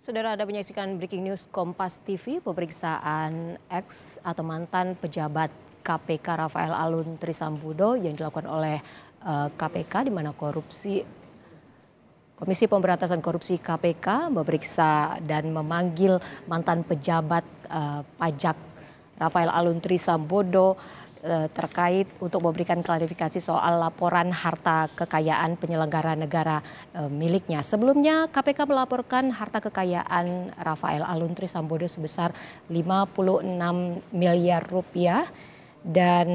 Saudara, Anda menyaksikan Breaking News Kompas TV. Pemeriksaan ex atau mantan pejabat KPK Rafael Alun Trisambodo yang dilakukan oleh KPK di mana Komisi Pemberantasan Korupsi KPK memeriksa dan memanggil mantan pejabat pajak Rafael Alun Trisambodo terkait untuk memberikan klarifikasi soal laporan harta kekayaan penyelenggara negara miliknya. Sebelumnya KPK melaporkan harta kekayaan Rafael Alun Trisambodo sebesar 56 miliar rupiah dan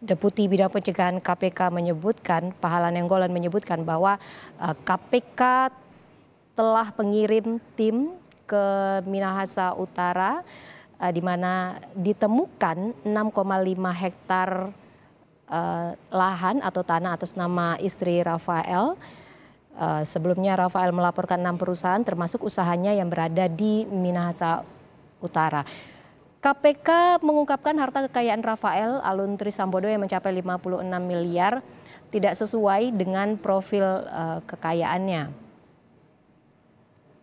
Deputi Bidang Pencegahan KPK menyebutkan, Pahala Nainggolan menyebutkan bahwa KPK telah mengirim tim ke Minahasa Utara di mana ditemukan 6,5 hektar lahan atau tanah atas nama istri Rafael. Sebelumnya Rafael melaporkan 6 perusahaan termasuk usahanya yang berada di Minahasa Utara. KPK mengungkapkan harta kekayaan Rafael Alun Trisambodo yang mencapai 56 miliar tidak sesuai dengan profil kekayaannya.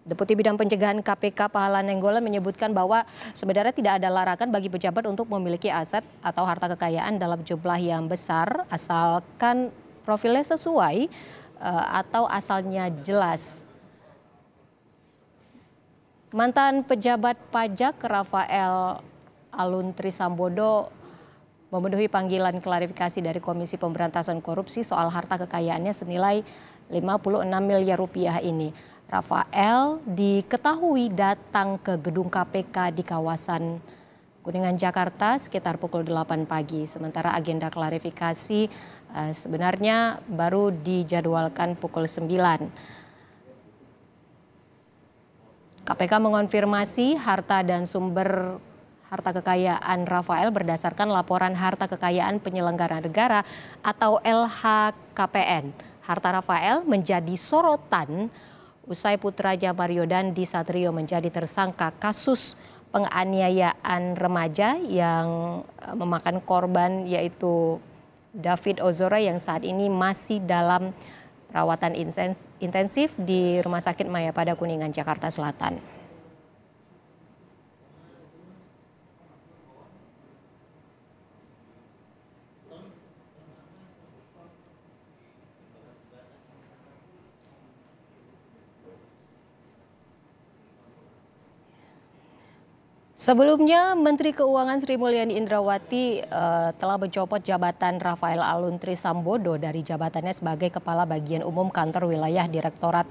Deputi Bidang Pencegahan KPK Pahala Nainggolan menyebutkan bahwa sebenarnya tidak ada larangan bagi pejabat untuk memiliki aset atau harta kekayaan dalam jumlah yang besar asalkan profilnya sesuai atau asalnya jelas. Mantan pejabat pajak Rafael Alun Trisambodo memenuhi panggilan klarifikasi dari Komisi Pemberantasan Korupsi soal harta kekayaannya senilai 56 miliar rupiah ini. Rafael diketahui datang ke gedung KPK di kawasan Kuningan, Jakarta sekitar pukul 8 pagi. Sementara agenda klarifikasi sebenarnya baru dijadwalkan pukul 9. KPK mengonfirmasi harta dan sumber harta kekayaan Rafael berdasarkan laporan harta kekayaan penyelenggara negara atau LHKPN. Harta Rafael menjadi sorotan usai putranya Mario Dandi Satrio menjadi tersangka kasus penganiayaan remaja yang memakan korban yaitu David Ozora yang saat ini masih dalam perawatan intensif di Rumah Sakit Mayapada Kuningan, Jakarta Selatan. Sebelumnya, Menteri Keuangan Sri Mulyani Indrawati telah mencopot jabatan Rafael Alun Trisambodo dari jabatannya sebagai Kepala Bagian Umum Kantor Wilayah Direktorat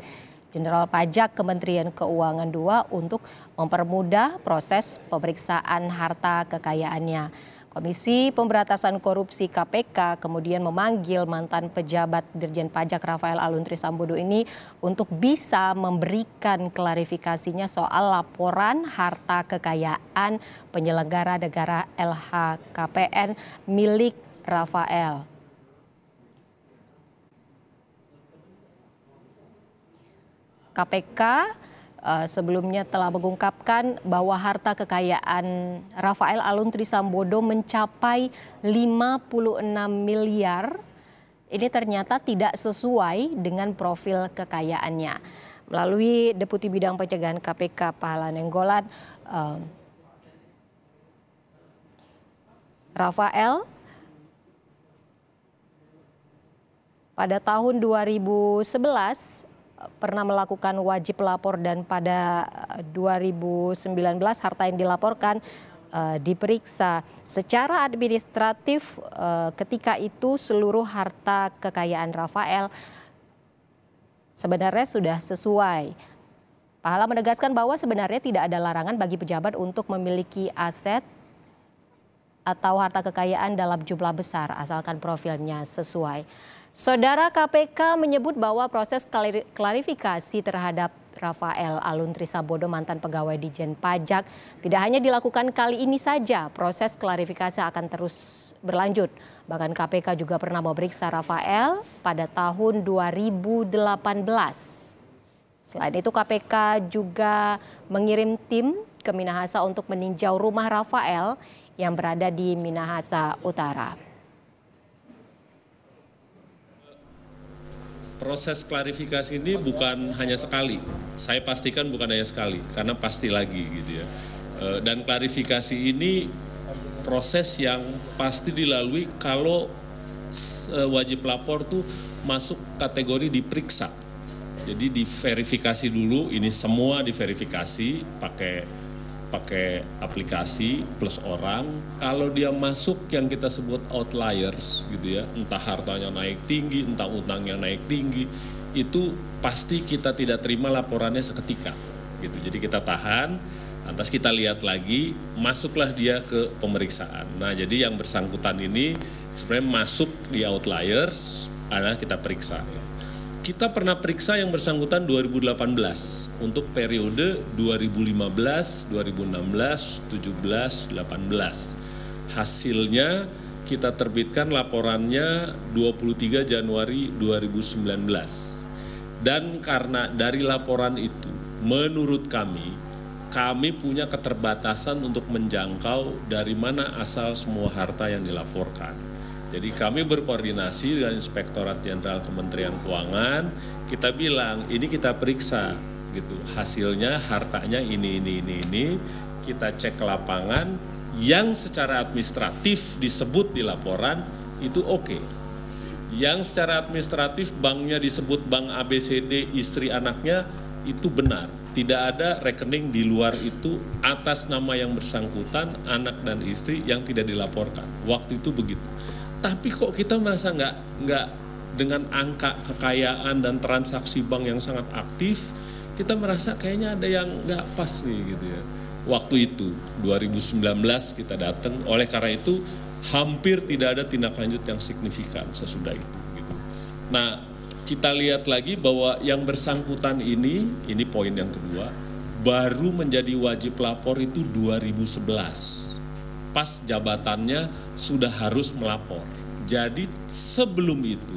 Jenderal Pajak Kementerian Keuangan II untuk mempermudah proses pemeriksaan harta kekayaannya. Komisi Pemberantasan Korupsi KPK kemudian memanggil mantan pejabat Dirjen Pajak Rafael Alun Trisambodo ini untuk bisa memberikan klarifikasinya soal laporan harta kekayaan penyelenggara negara LHKPN milik Rafael. KPK sebelumnya telah mengungkapkan bahwa harta kekayaan Rafael Alun Trisambodo mencapai 56 miliar. Ini ternyata tidak sesuai dengan profil kekayaannya. Melalui Deputi Bidang Pencegahan KPK Pahala Nainggolan, Rafael pada tahun 2011 pernah melakukan wajib lapor dan pada 2019 harta yang dilaporkan diperiksa secara administratif. Ketika itu seluruh harta kekayaan Rafael sebenarnya sudah sesuai. Pahala menegaskan bahwa sebenarnya tidak ada larangan bagi pejabat untuk memiliki aset atau harta kekayaan dalam jumlah besar asalkan profilnya sesuai. Saudara, KPK menyebut bahwa proses klarifikasi terhadap Rafael Alun Trisambodo mantan pegawai Ditjen Pajak tidak hanya dilakukan kali ini saja, proses klarifikasi akan terus berlanjut. Bahkan KPK juga pernah memeriksa Rafael pada tahun 2018. Selain itu KPK juga mengirim tim ke Minahasa untuk meninjau rumah Rafael yang berada di Minahasa Utara. Proses klarifikasi ini bukan hanya sekali. Saya pastikan bukan hanya sekali, karena pasti lagi gitu ya. Dan klarifikasi ini proses yang pasti dilalui kalau wajib lapor tuh masuk kategori diperiksa. Jadi diverifikasi dulu, ini semua diverifikasi pakai aplikasi plus orang. Kalau dia masuk yang kita sebut outliers gitu ya, entah hartanya naik tinggi, entah utangnya naik tinggi, itu pasti kita tidak terima laporannya seketika gitu. Jadi kita tahan, lantas kita lihat lagi, masuklah dia ke pemeriksaan. Nah, jadi yang bersangkutan ini sebenarnya masuk di outliers, adalah kita periksa. Kita pernah periksa yang bersangkutan 2018 untuk periode 2015, 2016, 17, 18. Hasilnya kita terbitkan laporannya 23 Januari 2019. Dan karena dari laporan itu, menurut kami punya keterbatasan untuk menjangkau dari mana asal semua harta yang dilaporkan. Jadi kami berkoordinasi dengan Inspektorat Jenderal Kementerian Keuangan, kita bilang ini kita periksa gitu, hasilnya hartanya ini, kita cek ke lapangan, yang secara administratif disebut di laporan itu oke. Yang secara administratif banknya disebut bank ABCD istri anaknya itu benar. Tidak ada rekening di luar itu atas nama yang bersangkutan, anak dan istri yang tidak dilaporkan. Waktu itu begitu. Tapi kok kita merasa nggak dengan angka kekayaan dan transaksi bank yang sangat aktif, kita merasa kayaknya ada yang nggak pas nih gitu ya. Waktu itu 2019 kita datang, oleh karena itu hampir tidak ada tindak lanjut yang signifikan sesudah itu. Gitu. Nah, kita lihat lagi bahwa yang bersangkutan ini poin yang kedua, baru menjadi wajib lapor itu 2011. Pas jabatannya sudah harus melapor. Jadi sebelum itu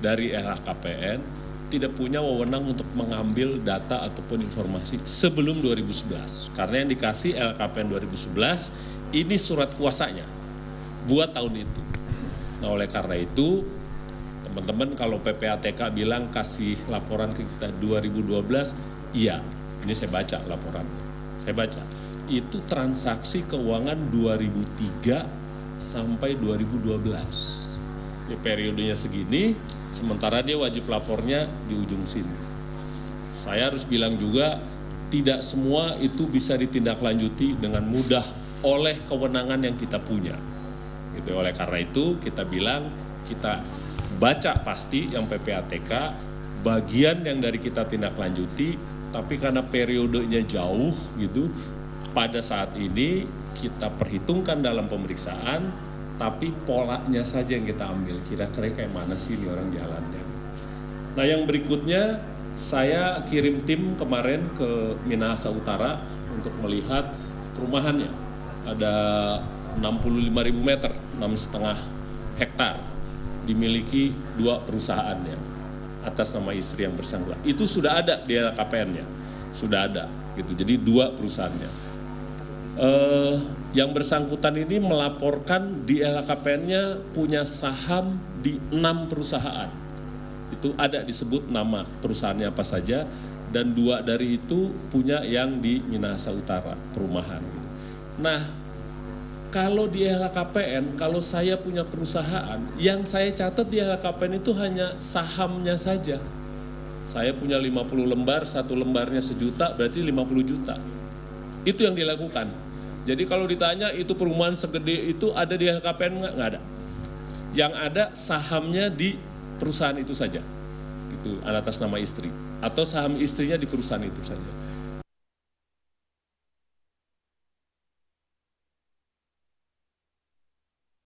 dari LHKPN tidak punya wewenang untuk mengambil data ataupun informasi sebelum 2011. Karena yang dikasih LHKPN 2011 ini surat kuasanya buat tahun itu. Nah, oleh karena itu teman-teman kalau PPATK bilang kasih laporan ke kita 2012, iya, ini saya baca laporannya. Saya baca. Itu transaksi keuangan 2003 sampai 2012. Ini periodenya segini, sementara dia wajib lapornya di ujung sini. Saya harus bilang juga, tidak semua itu bisa ditindaklanjuti dengan mudah oleh kewenangan yang kita punya. Gitu. Oleh karena itu kita bilang, kita baca pasti yang PPATK, bagian yang dari kita tindaklanjuti, tapi karena periodenya jauh gitu, pada saat ini kita perhitungkan dalam pemeriksaan, tapi polanya saja yang kita ambil. Kira-kira kayak mana sih ini orang jalannya. Nah, yang berikutnya saya kirim tim kemarin ke Minahasa Utara untuk melihat perumahannya. Ada 65.000 meter, 6,5 hektar. Dimiliki 2 perusahaannya atas nama istri yang bersangkutan. Itu sudah ada di LHKPN-nya. Sudah ada gitu. Jadi 2 perusahaannya. Yang bersangkutan ini melaporkan di LHKPN-nya punya saham di 6 perusahaan. Itu ada disebut nama perusahaannya apa saja, dan 2 dari itu punya yang di Minahasa Utara, perumahan. Nah, kalau di LHKPN, kalau saya punya perusahaan, yang saya catat di LHKPN itu hanya sahamnya saja. Saya punya 50 lembar, 1 lembarnya 1 juta, berarti 50 juta. Itu yang dilakukan. Jadi kalau ditanya itu perumahan segede itu ada di LHKPN nggak ada. Yang ada sahamnya di perusahaan itu saja. Itu atas nama istri. Atau saham istrinya di perusahaan itu saja.